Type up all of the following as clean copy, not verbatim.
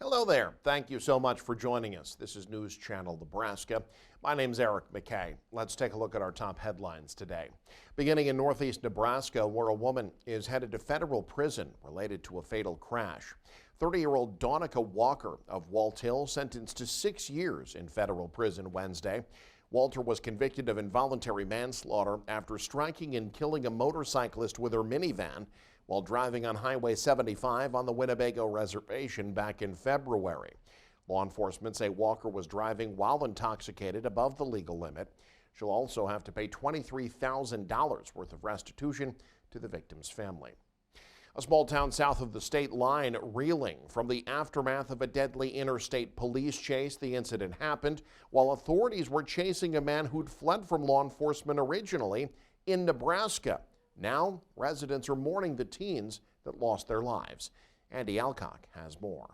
Hello there. Thank you so much for joining us. This is News Channel Nebraska. My name's Eric McKay. Let's take a look at our top headlines today. Beginning in northeast Nebraska, where a woman is headed to federal prison related to a fatal crash. 30-year-old Donica Walker of Walt Hill sentenced to 6 years in federal prison Wednesday. Walter was convicted of involuntary manslaughter after striking and killing a motorcyclist with her minivan while driving on Highway 75 on the Winnebago Reservation back in February. Law enforcement say Walker was driving while intoxicated above the legal limit. She'll also have to pay $23,000 worth of restitution to the victim's family. A small town south of the state line reeling from the aftermath of a deadly interstate police chase. The incident happened while authorities were chasing a man who'd fled from law enforcement originally in Nebraska. Now, residents are mourning the teens that lost their lives. Andy Alcock has more.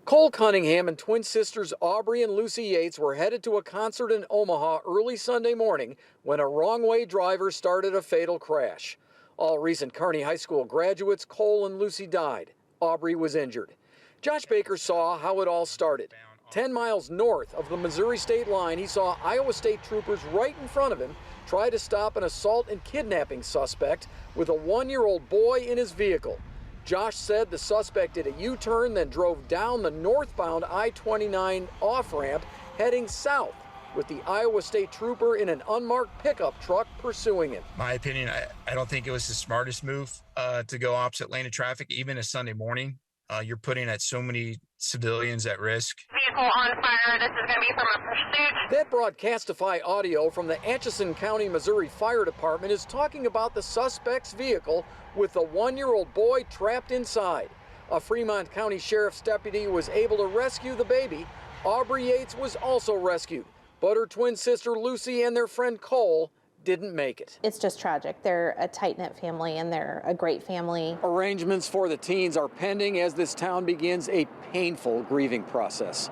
Cole Cunningham and twin sisters Aubrey and Lucy Yates were headed to a concert in Omaha early Sunday morning when a wrong-way driver started a fatal crash. All recent Kearney High School graduates, Cole and Lucy, died. Aubrey was injured. Josh Baker saw how it all started. 10 miles north of the Missouri state line, he saw Iowa State troopers right in front of him try to stop an assault and kidnapping suspect with a 1-year-old boy in his vehicle. Josh said the suspect did a U-turn, then drove down the northbound I-29 off-ramp heading south, with the Iowa State trooper in an unmarked pickup truck pursuing him. My opinion, I don't think it was the smartest move to go opposite lane of traffic, even a Sunday morning. You're putting at so many civilians at risk. Vehicle on fire. This is going to be from a pursuit. That Broadcastify audio from the Atchison County, Missouri Fire Department is talking about the suspect's vehicle with a 1-year-old boy trapped inside. A Fremont County Sheriff's deputy was able to rescue the baby. Aubrey Yates was also rescued, but her twin sister Lucy and their friend Cole didn't make it. It's just tragic. They're a tight-knit family and they're a great family. Arrangements for the teens are pending as this town begins a painful grieving process.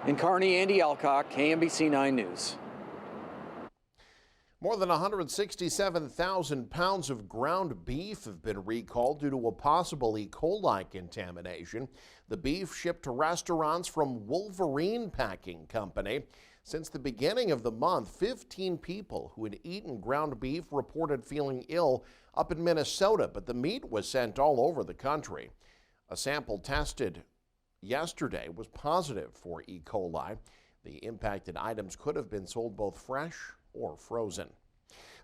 In Kearney, Andy Alcock, KMBC 9 News. More than 167,000 pounds of ground beef have been recalled due to a possible E. coli contamination. The beef shipped to restaurants from Wolverine Packing Company. Since the beginning of the month, 15 people who had eaten ground beef reported feeling ill up in Minnesota, but the meat was sent all over the country. A sample tested yesterday was positive for E. coli. The impacted items could have been sold both fresh or frozen.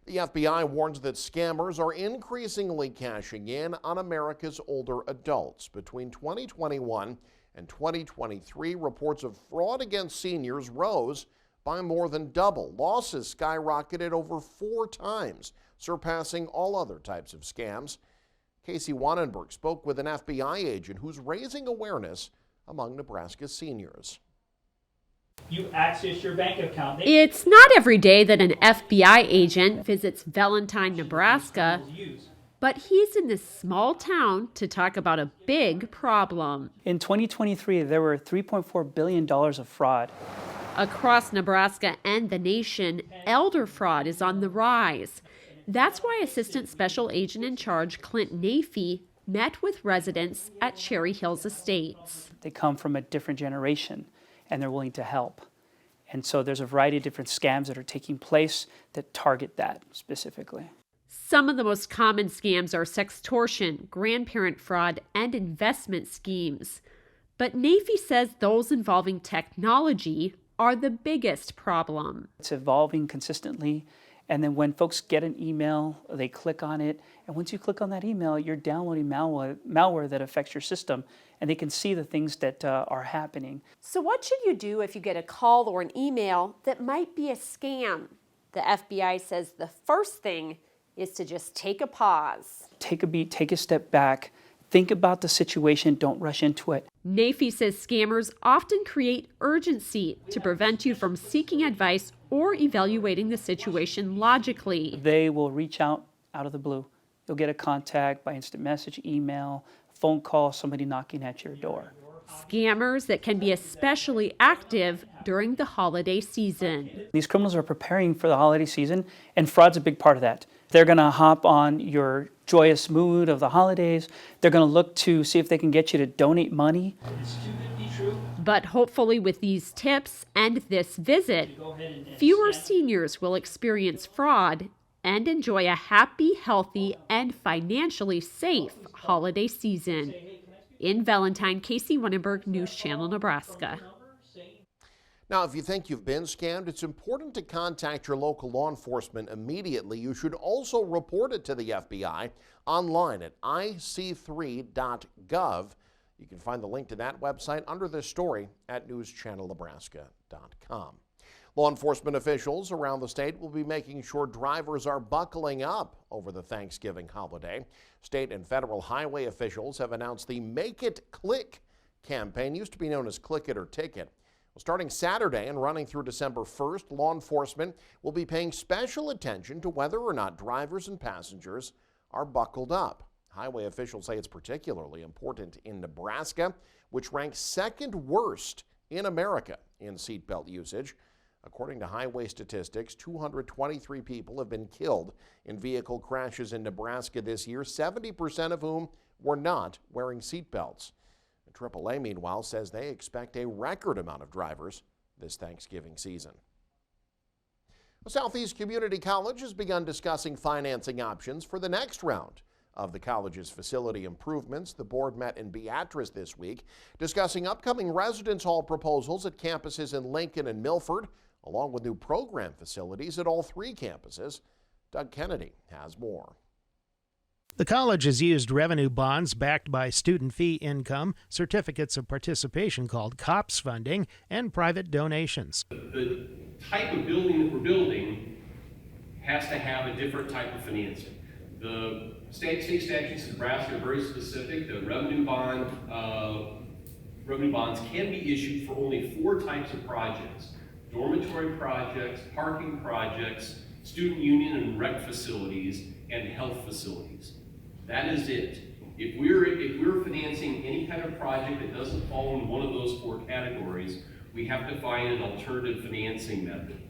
The FBI warns that scammers are increasingly cashing in on America's older adults. Between 2021 and 2023, reports of fraud against seniors rose by more than double. Losses skyrocketed over 4 times, surpassing all other types of scams. Casey Wannenberg spoke with an FBI agent who's raising awareness among Nebraska's seniors. You access your bank account. It's not every day that an FBI agent visits Valentine, Nebraska, but he's in this small town to talk about a big problem. In 2023, there were $3.4 billion of fraud. Across Nebraska and the nation, elder fraud is on the rise. That's why Assistant Special Agent in Charge Clint Nafee met with residents at Cherry Hills Estates. They come from a different generation, and they're willing to help. And so there's a variety of different scams that are taking place that target that specifically. Some of the most common scams are sextortion, grandparent fraud, and investment schemes. But Nafee says those involving technology are the biggest problem. It's evolving consistently, and then when folks get an email, they click on it, and once you click on that email, you're downloading malware that affects your system, and they can see the things that are happening. So what should you do if you get a call or an email that might be a scam? The FBI says the first thing is to just take a pause. Take a beat, take a step back, think about the situation, don't rush into it. Nafee says scammers often create urgency to prevent you from seeking advice or evaluating the situation logically. They will reach out of the blue. You'll get a contact by instant message, email, phone call, somebody knocking at your door. Scammers that can be especially active during the holiday season. These criminals are preparing for the holiday season, and fraud's a big part of that. They're going to hop on your joyous mood of the holidays. They're going to look to see if they can get you to donate money. Is 250 true? But hopefully with these tips and this visit, Go ahead and fewer scan. seniors will experience fraud and enjoy a happy, healthy, and financially safe holiday season. In Valentine, Casey Winneberg, News Channel, Nebraska. Now, if you think you've been scammed, it's important to contact your local law enforcement immediately. You should also report it to the FBI online at ic3.gov. You can find the link to that website under this story at newschannelnebraska.com. Law enforcement officials around the state will be making sure drivers are buckling up over the Thanksgiving holiday. State and federal highway officials have announced the Make It Click campaign, used to be known as Click It or Ticket. Well, starting Saturday and running through December 1st, law enforcement will be paying special attention to whether or not drivers and passengers are buckled up. Highway officials say it's particularly important in Nebraska, which ranks second worst in America in seatbelt usage. According to highway statistics, 223 people have been killed in vehicle crashes in Nebraska this year, 70% of whom were not wearing seatbelts. The AAA, meanwhile, says they expect a record amount of drivers this Thanksgiving season. Southeast Community College has begun discussing financing options for the next round of the college's facility improvements. The board met in Beatrice this week, discussing upcoming residence hall proposals at campuses in Lincoln and Milford, along with new program facilities at all three campuses. Doug Kennedy has more. The college has used revenue bonds backed by student fee income, certificates of participation called COPS funding, and private donations. The type of building that we're building has to have a different type of financing. The state statutes in Nebraska are very specific. The revenue bonds can be issued for only 4 types of projects: dormitory projects, parking projects, student union and rec facilities, and health facilities. That is it. If we're financing any kind of project that doesn't fall in one of those 4 categories, we have to find an alternative financing method.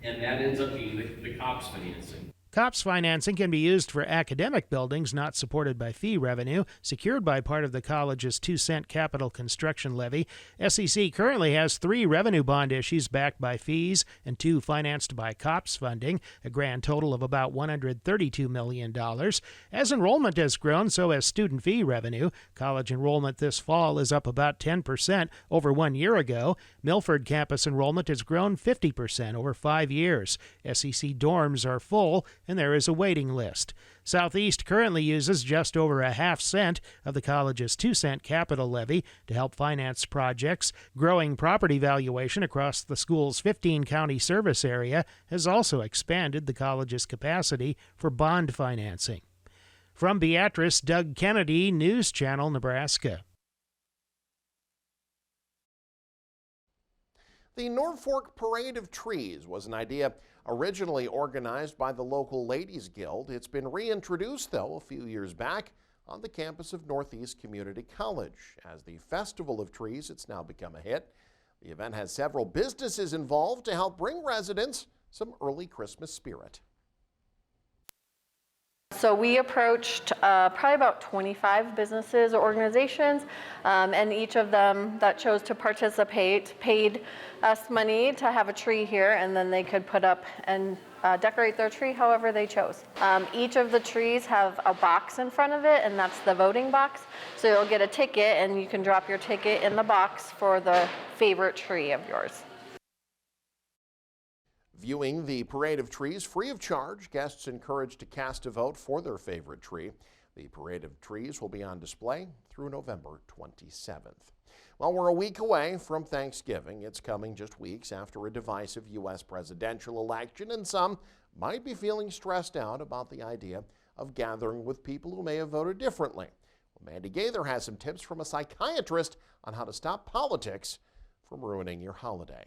And that ends up being the COPS financing. COPS financing can be used for academic buildings not supported by fee revenue, secured by part of the college's 2-cent capital construction levy. SEC currently has 3 revenue bond issues backed by fees and 2 financed by COPS funding, a grand total of about $132 million. As enrollment has grown, so has student fee revenue. College enrollment this fall is up about 10% over 1 year ago. Milford campus enrollment has grown 50% over 5 years. SEC dorms are full, and there is a waiting list. Southeast currently uses just over a half cent of the college's 2-cent capital levy to help finance projects. Growing property valuation across the school's 15-county service area has also expanded the college's capacity for bond financing. From Beatrice, Doug Kennedy, News Channel, Nebraska. The Norfolk Parade of Trees was an idea originally organized by the local Ladies Guild. It's been reintroduced, though, a few years back on the campus of Northeast Community College. As the Festival of Trees, it's now become a hit. The event has several businesses involved to help bring residents some early Christmas spirit. So we approached probably about 25 businesses or organizations, and each of them that chose to participate paid us money to have a tree here, and then they could put up and decorate their tree however they chose. Each of the trees have a box in front of it, and that's the voting box. So you'll get a ticket, and you can drop your ticket in the box for the favorite tree of yours. Viewing the Parade of Trees free of charge, guests encouraged to cast a vote for their favorite tree. The Parade of Trees will be on display through November 27th. Well, we're a week away from Thanksgiving. It's coming just weeks after a divisive U.S. presidential election, and some might be feeling stressed out about the idea of gathering with people who may have voted differently. Well, Mandy Gaither has some tips from a psychiatrist on how to stop politics from ruining your holiday.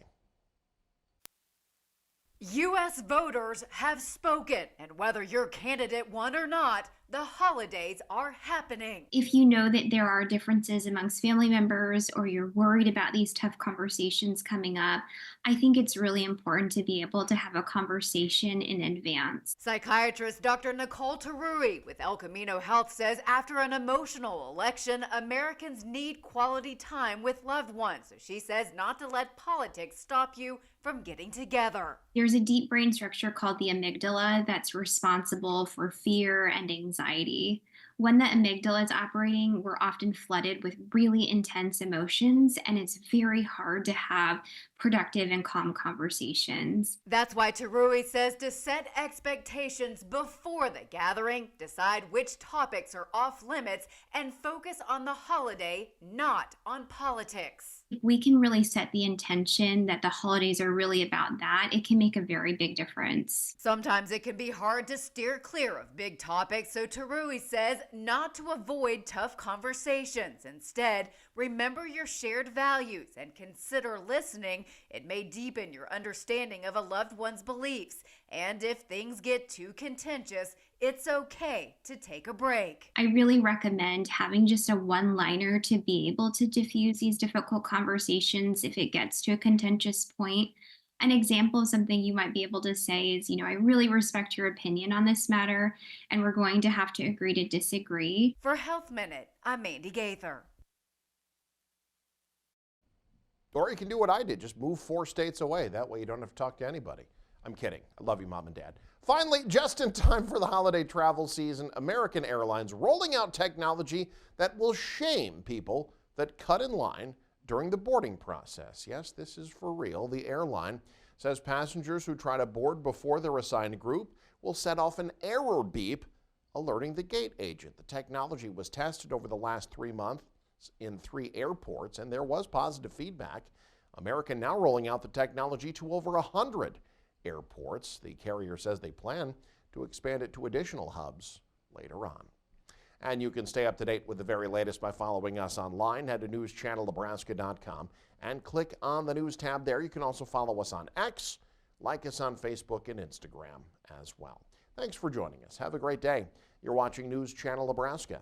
U.S. voters have spoken, and whether your candidate won or not, the holidays are happening. If you know that there are differences amongst family members or you're worried about these tough conversations coming up, I think it's really important to be able to have a conversation in advance. Psychiatrist Dr. Nicole Tarui with El Camino Health says after an emotional election, Americans need quality time with loved ones. So she says not to let politics stop you from getting together. There's a deep brain structure called the amygdala that's responsible for fear and anxiety. When the amygdala is operating, we're often flooded with really intense emotions, and it's very hard to have productive and calm conversations. That's why Tarui says to set expectations before the gathering, decide which topics are off limits, and focus on the holiday, not on politics. If we can really set the intention that the holidays are really about that, it can make a very big difference. Sometimes it can be hard to steer clear of big topics, so Tarui says not to avoid tough conversations. Instead, remember your shared values and consider listening. It may deepen your understanding of a loved one's beliefs. And if things get too contentious, it's okay to take a break. I really recommend having just a one-liner to be able to diffuse these difficult conversations if it gets to a contentious point. An example of something you might be able to say is, I really respect your opinion on this matter, and we're going to have to agree to disagree. For Health Minute, I'm Mandy Gaither. Or you can do what I did, just move 4 states away. That way you don't have to talk to anybody. I'm kidding. I love you, Mom and Dad. Finally, just in time for the holiday travel season, American Airlines rolling out technology that will shame people that cut in line during the boarding process. Yes, this is for real. The airline says passengers who try to board before their assigned group will set off an error beep alerting the gate agent. The technology was tested over the last 3 months in 3 airports, and there was positive feedback. American now rolling out the technology to over 100 airports. The carrier says they plan to expand it to additional hubs later on. And you can stay up to date with the very latest by following us online. Head to newschannelnebraska.com and click on the news tab there. You can also follow us on X, like us on Facebook and Instagram as well. Thanks for joining us. Have a great day. You're watching News Channel Nebraska.